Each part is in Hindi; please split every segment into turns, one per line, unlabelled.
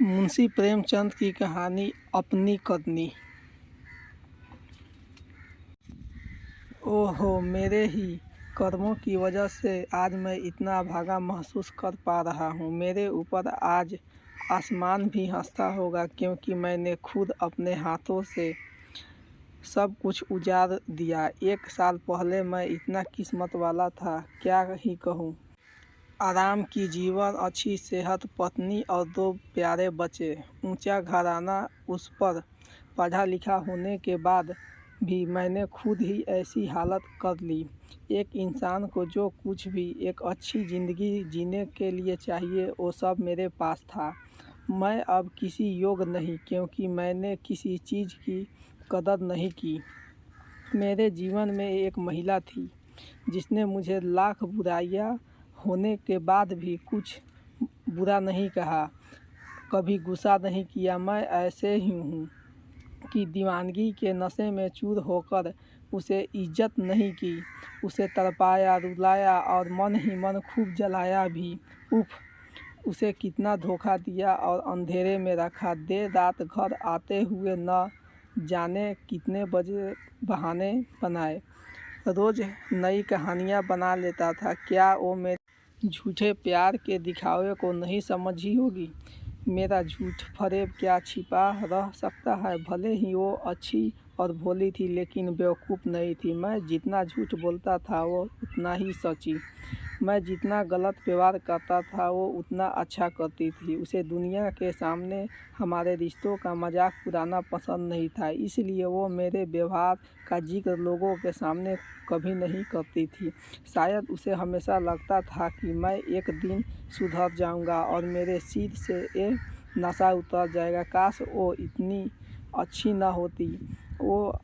मुंशी प्रेमचंद की कहानी अपनी कथनी। ओहो, मेरे ही कर्मों की वजह से आज मैं इतना अभागा महसूस कर पा रहा हूँ। मेरे ऊपर आज आसमान भी हंसता होगा, क्योंकि मैंने खुद अपने हाथों से सब कुछ उजाड़ दिया। 1 साल पहले मैं इतना किस्मत वाला था, क्या ही कहूँ। आराम की जीवन, अच्छी सेहत, पत्नी और 2 प्यारे बच्चे, ऊंचा घराना। उस पर पढ़ा लिखा होने के बाद भी मैंने खुद ही ऐसी हालत कर ली। एक इंसान को जो कुछ भी एक अच्छी ज़िंदगी जीने के लिए चाहिए, वो सब मेरे पास था। मैं अब किसी योग्य नहीं, क्योंकि मैंने किसी चीज़ की कदर नहीं की। मेरे जीवन में एक महिला थी जिसने मुझे लाख बुराइयां होने के बाद भी कुछ बुरा नहीं कहा, कभी गुस्सा नहीं किया। मैं ऐसे ही हूँ कि दीवानगी के नशे में चूर होकर उसे इज्जत नहीं की, उसे तड़पाया, रुलाया और मन ही मन खूब जलाया भी। उफ, उसे कितना धोखा दिया और अंधेरे में रखा। देर रात घर आते हुए न जाने कितने बजे बहाने बनाए, रोज़ नई कहानियाँ बना लेता था। क्या वो मेरे झूठे प्यार के दिखावे को नहीं समझी होगी? मेरा झूठ फरेब क्या छिपा रह सकता है? भले ही वो अच्छी और भोली थी, लेकिन बेवकूफ़ नहीं थी। मैं जितना झूठ बोलता था वो उतना ही सच्ची। मैं जितना गलत व्यवहार करता था वो उतना अच्छा करती थी। उसे दुनिया के सामने हमारे रिश्तों का मजाक उड़ाना पसंद नहीं था, इसलिए वो मेरे व्यवहार का जिक्र लोगों के सामने कभी नहीं करती थी। शायद उसे हमेशा लगता था कि मैं एक दिन सुधर जाऊंगा और मेरे सिर से ये नशा उतर जाएगा। काश वो इतनी अच्छी न होती, वो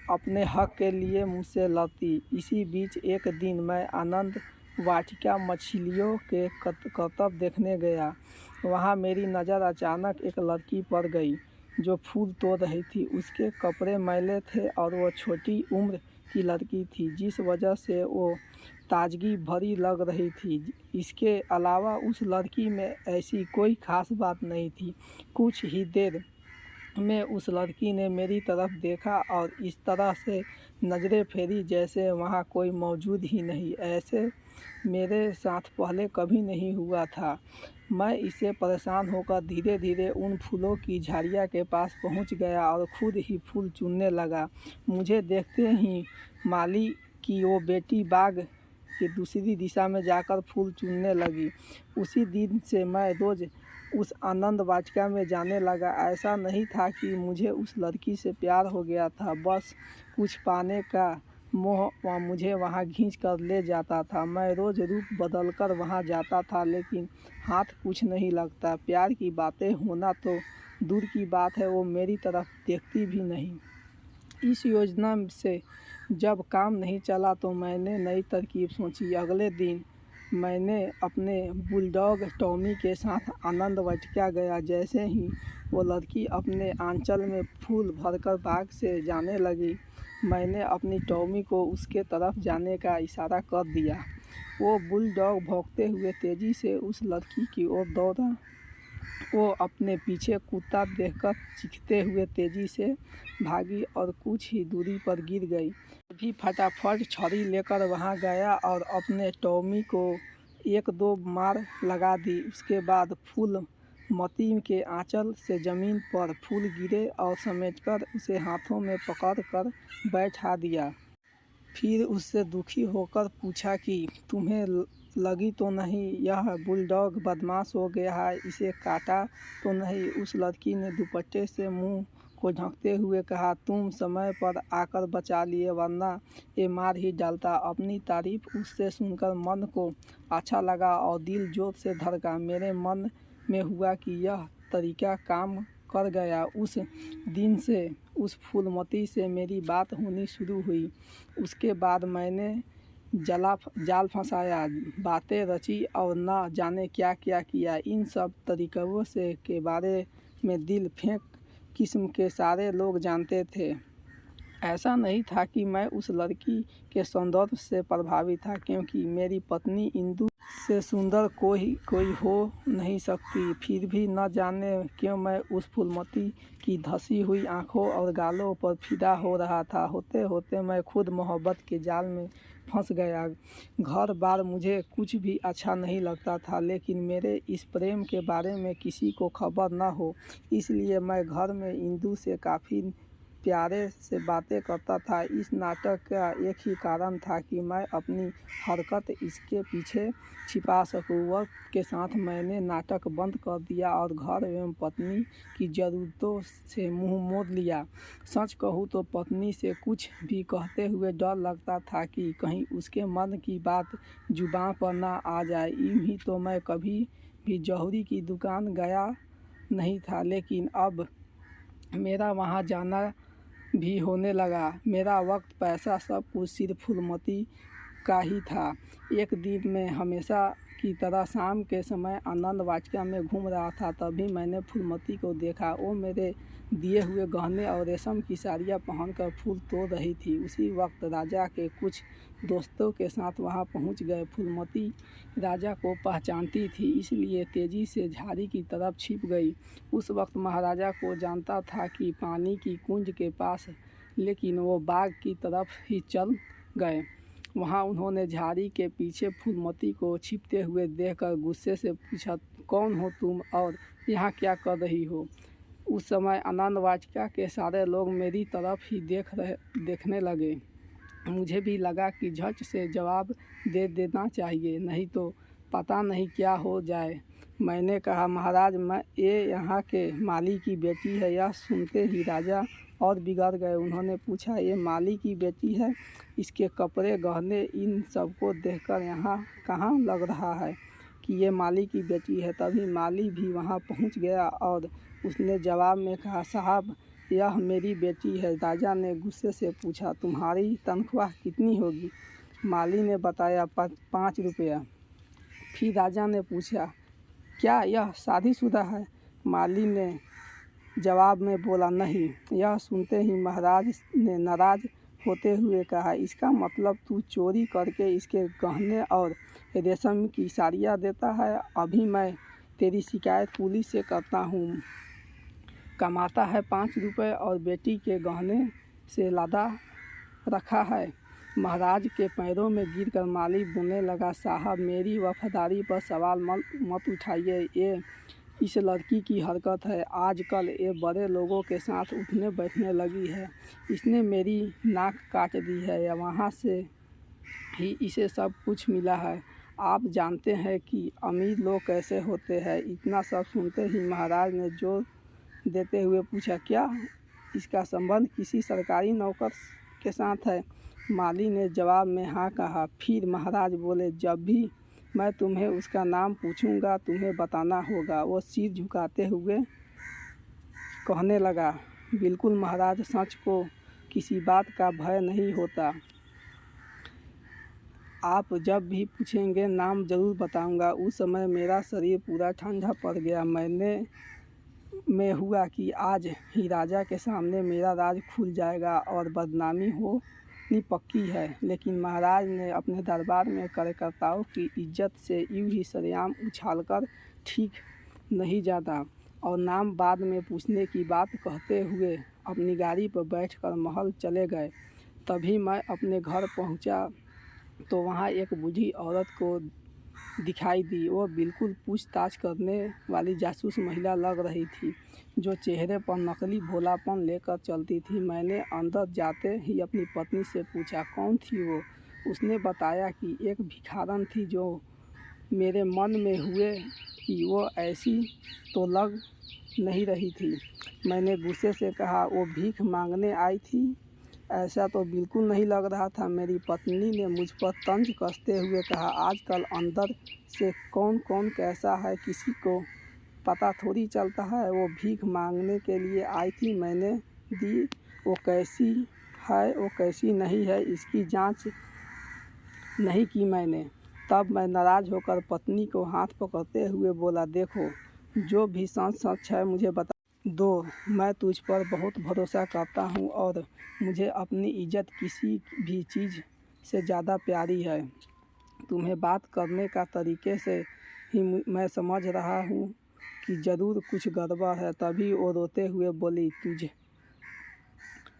अपने हक के लिए मुझसे लड़ती। इसी बीच एक दिन मैं आनंद वाटिका मछलियों के करतब देखने गया। वहाँ मेरी नज़र अचानक एक लड़की पर गई जो फूल तोड़ रही थी। उसके कपड़े मैले थे और वो छोटी उम्र की लड़की थी, जिस वजह से वो ताजगी भरी लग रही थी। इसके अलावा उस लड़की में ऐसी कोई खास बात नहीं थी। कुछ ही देर में उस लड़की ने मेरी तरफ देखा और इस तरह से नज़रें फेरी जैसे वहाँ कोई मौजूद ही नहीं। ऐसे मेरे साथ पहले कभी नहीं हुआ था। मैं इससे परेशान होकर धीरे धीरे उन फूलों की झाड़ियाँ के पास पहुँच गया और खुद ही फूल चुनने लगा। मुझे देखते ही माली की वो बेटी बाग के दूसरी दिशा में जाकर फूल चुनने लगी। उसी दिन से मैं रोज़ उस आनंद वाटिका में जाने लगा। ऐसा नहीं था कि मुझे उस लड़की से प्यार हो गया था, बस कुछ पाने का मोह मुझे वहाँ खींच कर ले जाता था। मैं रोज़ रूप बदल कर वहाँ जाता था, लेकिन हाथ कुछ नहीं लगता। प्यार की बातें होना तो दूर की बात है, वो मेरी तरफ देखती भी नहीं। इस योजना से जब काम नहीं चला तो मैंने नई तरकीब सोची। अगले दिन मैंने अपने बुलडॉग टॉमी के साथ आनंद वाटिका गया। जैसे ही वो लड़की अपने आंचल में फूल भरकर बाग से जाने लगी, मैंने अपनी टॉमी को उसके तरफ जाने का इशारा कर दिया। वो बुलडॉग भौंकते हुए तेज़ी से उस लड़की की ओर दौड़ा। वो अपने पीछे कुत्ता देखकर चीखते हुए तेज़ी से भागी और कुछ ही दूरी पर गिर गई। भी फटाफट छड़ी लेकर वहां गया और अपने टॉमी को 1-2 मार लगा दी। उसके बाद फूलमती के आंचल से ज़मीन पर फूल गिरे और समेटकर उसे हाथों में पकड़कर बैठा दिया। फिर उससे दुखी होकर पूछा कि तुम्हें लगी तो नहीं, यह बुलडॉग बदमाश हो गया है, इसे काटा तो नहीं? उस लड़की ने दुपट्टे से मुंह को ढकते हुए कहा, तुम समय पर आकर बचा लिए, वरना ये मार ही डालता। अपनी तारीफ उससे सुनकर मन को अच्छा लगा और दिल जोर से धड़का। मेरे मन में हुआ कि यह तरीका काम कर गया। उस दिन से उस फूलमती से मेरी बात होनी शुरू हुई। उसके बाद मैंने जाल फंसाया, बातें रची और न जाने क्या क्या किया। इन सब तरीकों से के बारे में दिल फेंक किस्म के सारे लोग जानते थे। ऐसा नहीं था कि मैं उस लड़की के सौंदर्य से प्रभावित था, क्योंकि मेरी पत्नी इंदु से सुंदर कोई हो नहीं सकती। फिर भी न जाने क्यों मैं उस फूलमती की धसी हुई आँखों और गालों पर फिदा हो रहा था। होते होते मैं खुद मोहब्बत के जाल में फंस गया। घर बार मुझे कुछ भी अच्छा नहीं लगता था, लेकिन मेरे इस प्रेम के बारे में किसी को खबर न हो, इसलिए मैं घर में इंदु से काफ़ी प्यारे से बातें करता था। इस नाटक का एक ही कारण था कि मैं अपनी हरकत इसके पीछे छिपा सकूं। वक्त के साथ मैंने नाटक बंद कर दिया और घर एवं पत्नी की ज़रूरतों से मुंह मोड़ लिया। सच कहूँ तो पत्नी से कुछ भी कहते हुए डर लगता था कि कहीं उसके मन की बात जुबान पर ना आ जाए। यूं ही तो मैं कभी भी जौहरी की दुकान गया नहीं था, लेकिन अब मेरा वहाँ जाना भी होने लगा। मेरा वक्त, पैसा, सब कुछ सिर्फ फूलमती का ही था। एक दिन मैं हमेशा की तरह शाम के समय आनंद वाटिका में घूम रहा था, तभी मैंने फूलमती को देखा। वो मेरे दिए हुए गहने और रेशम की साड़ियाँ पहनकर फूल तोड़ रही थी। उसी वक्त राजा के कुछ दोस्तों के साथ वहाँ पहुँच गए। फूलमती राजा को पहचानती थी, इसलिए तेज़ी से झाड़ी की तरफ छिप गई। उस वक्त महाराजा को जानता था कि पानी की कुंज के पास, लेकिन वो बाग की तरफ ही चल गए। वहाँ उन्होंने झाड़ी के पीछे फूलमती को छिपते हुए देखकर गुस्से से पूछा, कौन हो तुम और यहाँ क्या कर रही हो? उस समय आनंद वाटिका के सारे लोग मेरी तरफ ही देखने लगे। मुझे भी लगा कि झट से जवाब दे देना चाहिए, नहीं तो पता नहीं क्या हो जाए। मैंने कहा, महाराज, ये यहाँ के माली की बेटी है। यह सुनते ही राजा और बिगड़ गए। उन्होंने पूछा, ये माली की बेटी है? इसके कपड़े, गहने, इन सबको देखकर यहाँ कहाँ लग रहा है कि ये माली की बेटी है। तभी माली भी वहाँ पहुँच गया और उसने जवाब में कहा, साहब, यह मेरी बेटी है। राजा ने गुस्से से पूछा, तुम्हारी तनख्वाह कितनी होगी? माली ने बताया, 5 रुपया। फिर राजा ने पूछा, क्या यह शादीशुदा है? माली ने जवाब में बोला, नहीं। यह सुनते ही महाराज ने नाराज होते हुए कहा, इसका मतलब तू चोरी करके इसके गहने और रेशम की साड़ियाँ देता है? अभी मैं तेरी शिकायत पुलिस से करता हूँ। कमाता है 5 रुपये और बेटी के गहने से लादा रखा है। महाराज के पैरों में गिरकर माली बोलने लगा, साहब, मेरी वफादारी पर सवाल मत उठाइए। ये इस लड़की की हरकत है। आजकल ये बड़े लोगों के साथ उठने बैठने लगी है। इसने मेरी नाक काट दी है या वहाँ से ही इसे सब कुछ मिला है। आप जानते हैं कि अमीर लोग कैसे होते हैं। इतना सब सुनते ही महाराज ने जोर देते हुए पूछा, क्या इसका संबंध किसी सरकारी नौकर के साथ है? माली ने जवाब में हाँ कहा। फिर महाराज बोले, जब भी मैं तुम्हें उसका नाम पूछूंगा तुम्हें बताना होगा। वो सिर झुकाते हुए कहने लगा, बिल्कुल महाराज, सच को किसी बात का भय नहीं होता। आप जब भी पूछेंगे नाम ज़रूर बताऊंगा। उस समय मेरा शरीर पूरा ठंडा पड़ गया। में हुआ कि आज ही राजा के सामने मेरा राज खुल जाएगा और बदनामी होनी पक्की है। लेकिन महाराज ने अपने दरबार में कार्यकर्ताओं की इज्जत से यूं ही सरेआम उछालकर ठीक नहीं जाता और नाम बाद में पूछने की बात कहते हुए अपनी गाड़ी पर बैठकर महल चले गए। तभी मैं अपने घर पहुंचा तो वहाँ एक बूढ़ी औरत को दिखाई दी। वो बिल्कुल पूछताछ करने वाली जासूस महिला लग रही थी, जो चेहरे पर नकली भोलापन लेकर चलती थी। मैंने अंदर जाते ही अपनी पत्नी से पूछा, कौन थी वो? उसने बताया कि एक भिखारन थी, जो मेरे मन में हुए कि वो ऐसी तो लग नहीं रही थी। मैंने गुस्से से कहा, वो भीख मांगने आई थी? ऐसा तो बिल्कुल नहीं लग रहा था। मेरी पत्नी ने मुझ पर तंज कसते हुए कहा, आजकल अंदर से कौन कौन कैसा है किसी को पता थोड़ी चलता है। वो भीख मांगने के लिए आई थी, मैंने दी। वो कैसी है, वो कैसी नहीं है, इसकी जांच नहीं की मैंने। तब मैं नाराज़ होकर पत्नी को हाथ पकड़ते हुए बोला, देखो, जो भी सच है मुझे बता दो। मैं तुझ पर बहुत भरोसा करता हूँ और मुझे अपनी इज्जत किसी भी चीज़ से ज़्यादा प्यारी है। तुम्हें बात करने का तरीके से ही मैं समझ रहा हूँ कि ज़रूर कुछ गड़बड़ है। तभी वो रोते हुए बोली,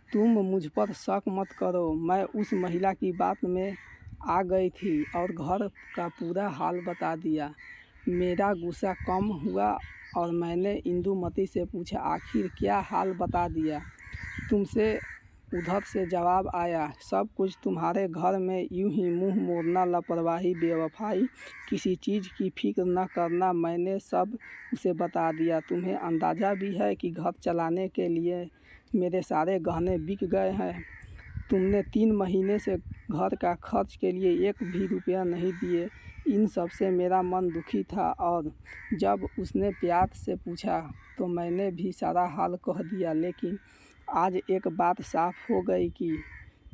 तुम मुझ पर शक मत करो। मैं उस महिला की बात में आ गई थी और घर का पूरा हाल बता दिया। मेरा गुस्सा कम हुआ और मैंने इंदुमती से पूछा, आखिर क्या हाल बता दिया? तुमसे उधर से जवाब आया, सब कुछ तुम्हारे घर में यूं ही मुंह मोड़ना, लापरवाही, बेवफाई, किसी चीज़ की फिक्र न करना, मैंने सब उसे बता दिया। तुम्हें अंदाज़ा भी है कि घर चलाने के लिए मेरे सारे गहने बिक गए हैं। तुमने 3 महीने से घर का खर्च के लिए एक भी रुपया नहीं दिए। इन सब से मेरा मन दुखी था और जब उसने प्यार से पूछा तो मैंने भी सारा हाल कह दिया। लेकिन आज एक बात साफ हो गई कि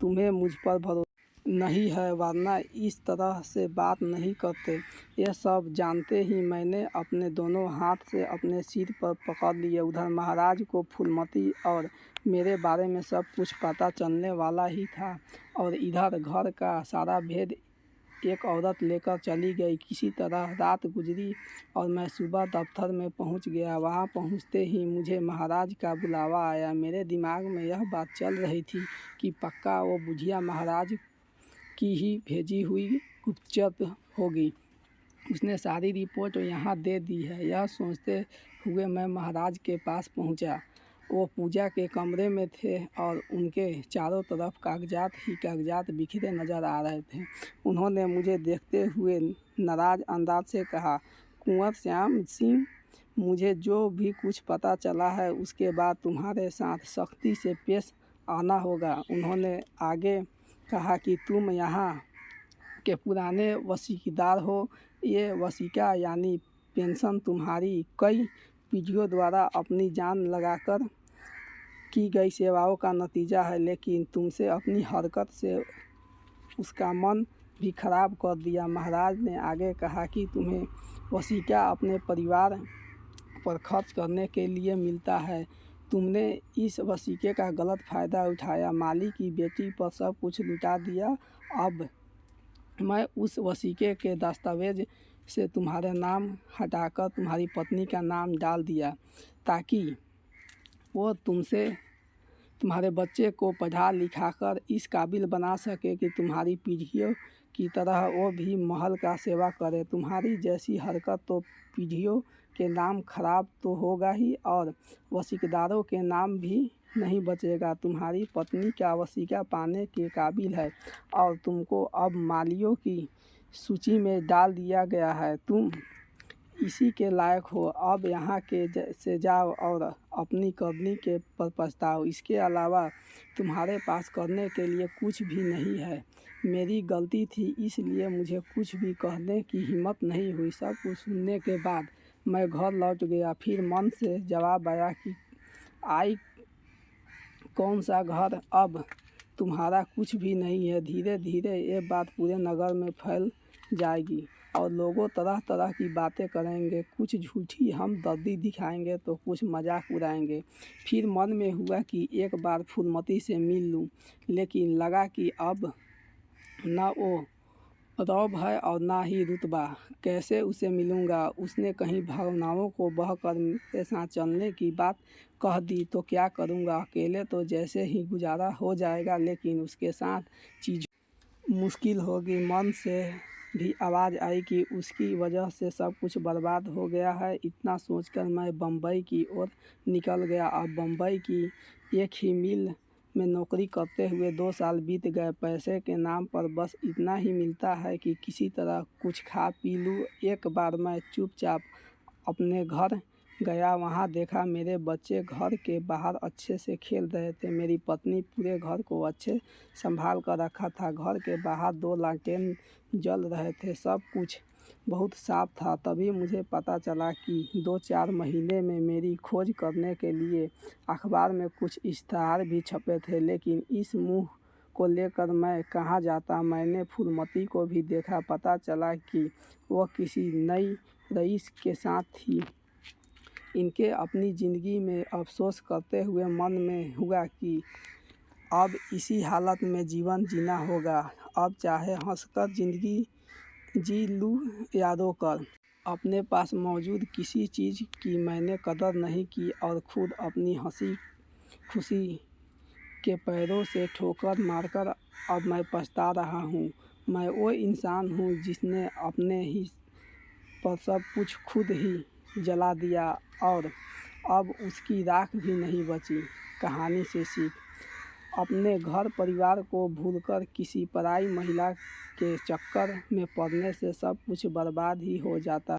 तुम्हें मुझ पर भरोसा नहीं है, वरना इस तरह से बात नहीं करते। यह सब जानते ही मैंने अपने दोनों हाथ से अपने सिर पर पकड़ लिए। उधर महाराज को फूलमती और मेरे बारे में सब कुछ पता चलने वाला ही था और इधर घर का सारा भेद एक औरत लेकर चली गई। किसी तरह रात गुजरी और मैं सुबह दफ्तर में पहुंच गया। वहां पहुंचते ही मुझे महाराज का बुलावा आया। मेरे दिमाग में यह बात चल रही थी कि पक्का वो बुढ़िया महाराज की ही भेजी हुई गुप्तचर होगी। उसने सारी रिपोर्ट यहाँ दे दी है। यह सोचते हुए मैं महाराज के पास पहुँचा। वो पूजा के कमरे में थे और उनके चारों तरफ कागजात ही कागजात बिखरे नज़र आ रहे थे। उन्होंने मुझे देखते हुए नाराज़ अंदाज से कहा, कुंवर श्याम सिंह, मुझे जो भी कुछ पता चला है उसके बाद तुम्हारे साथ सख्ती से पेश आना होगा। उन्होंने आगे कहा कि तुम यहाँ के पुराने वसीकेदार हो। ये वसीका यानी पेंशन तुम्हारी कई पीढ़ियों द्वारा अपनी जान लगाकर की गई सेवाओं का नतीजा है। लेकिन तुमसे अपनी हरकत से उसका मन भी खराब कर दिया। महाराज ने आगे कहा कि तुम्हें वसीका अपने परिवार पर खर्च करने के लिए मिलता है। तुमने इस वसीके का गलत फ़ायदा उठाया, माली की बेटी पर सब कुछ लुटा दिया। अब मैं उस वसीके के दस्तावेज से तुम्हारे नाम हटाकर तुम्हारी पत्नी का नाम डाल दिया ताकि वो तुमसे तुम्हारे बच्चे को पढ़ा लिखाकर इस काबिल बना सके कि तुम्हारी पीढ़ियों की तरह वो भी महल का सेवा करे। तुम्हारी जैसी हरकत तो पीढ़ियों के नाम खराब तो होगा ही और वसीकेदारों के नाम भी नहीं बचेगा। तुम्हारी पत्नी का वसीका पाने के काबिल है और तुमको अब मालियों की सूची में डाल दिया गया है। तुम इसी के लायक हो। अब यहाँ के से जाओ और अपनी करनी के पर पछताओ। इसके अलावा तुम्हारे पास करने के लिए कुछ भी नहीं है। मेरी गलती थी, इसलिए मुझे कुछ भी कहने की हिम्मत नहीं हुई। सब कुछ सुनने के बाद मैं घर लौट गया। फिर मन से जवाब आया कि आई कौन सा घर, अब तुम्हारा कुछ भी नहीं है। धीरे धीरे ये बात पूरे नगर में फैल जाएगी और लोगों तरह तरह की बातें करेंगे। कुछ झूठी हमदर्दी दिखाएंगे तो कुछ मजाक उड़ाएंगे। फिर मन में हुआ कि एक बार फूलमती से मिल लूं, लेकिन लगा कि अब ना वो रौब है और ना ही रुतबा। कैसे उसे मिलूंगा? उसने कहीं भावनाओं को बहकर मेरे साथ चलने की बात कह दी तो क्या करूंगा? अकेले तो जैसे ही गुजारा हो जाएगा, लेकिन उसके साथ चीज़ मुश्किल होगी। मन से भी आवाज़ आई कि उसकी वजह से सब कुछ बर्बाद हो गया है। इतना सोचकर मैं बम्बई की ओर निकल गया। अब बम्बई की एक ही मिल में नौकरी करते हुए 2 साल बीत गए। पैसे के नाम पर बस इतना ही मिलता है कि किसी तरह कुछ खा पी लूँ। एक बार मैं चुपचाप अपने घर गया। वहाँ देखा मेरे बच्चे घर के बाहर अच्छे से खेल रहे थे। मेरी पत्नी पूरे घर को अच्छे संभाल कर रखा था। घर के बाहर 2 लालटेन जल रहे थे। सब कुछ बहुत साफ था। तभी मुझे पता चला कि 2-4 महीने में मेरी खोज करने के लिए अखबार में कुछ इश्तहार भी छपे थे। लेकिन इस मुँह को लेकर मैं कहाँ जाता। मैंने फूलमती को भी देखा। पता चला कि वह किसी नई रईस के साथ थी। इनके अपनी ज़िंदगी में अफसोस करते हुए मन में हुआ कि अब इसी हालत में जीवन जीना होगा। अब चाहे हंसकर ज़िंदगी जी लू यादोकर। अपने पास मौजूद किसी चीज़ की मैंने कदर नहीं की और खुद अपनी हंसी खुशी के पैरों से ठोकर मारकर अब मैं पछता रहा हूँ। मैं वो इंसान हूँ जिसने अपने ही पर सब कुछ खुद ही जला दिया और अब उसकी राख भी नहीं बची। कहानी से सीख। अपने घर परिवार को भूलकर किसी पराई महिला के चक्कर में पड़ने से सब कुछ बर्बाद ही हो जाता।